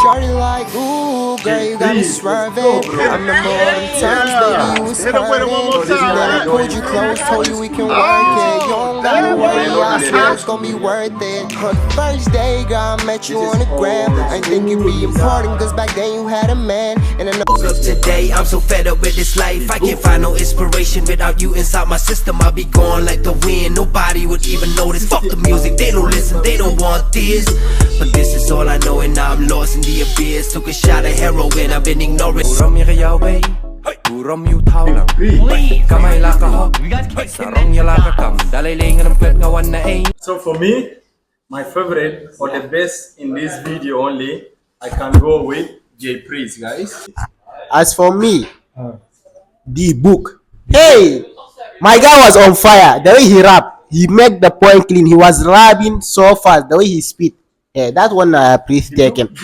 Shorty like, ooh, girl, you got me swerving. I remember all them times, baby, you was hurting. Then I pulled you close, told you we can work it. You don't gotta worry, I swear it's gonna be worth it. On the first day, girl, I met you on the gram. I didn't think you'd be important, cause back then you had a man. And I know Look today, I'm so fed up with this life. I can't find no inspiration without you inside my system. I'll be gone like the wind, nobody would even notice. Fuck the music, they don't listen, they don't want this. But this is all I know and now I'm lost in the abyss. Took a shot of heroin, I've been ignoring. So for me, my favorite or the best in this video only, I can go with J Priest, guys. as for me, D-bok. Hey, my guy was on fire. The way he rap, he make the point clean. He was rapping so fast. The way he speed, yeah, that one please take him.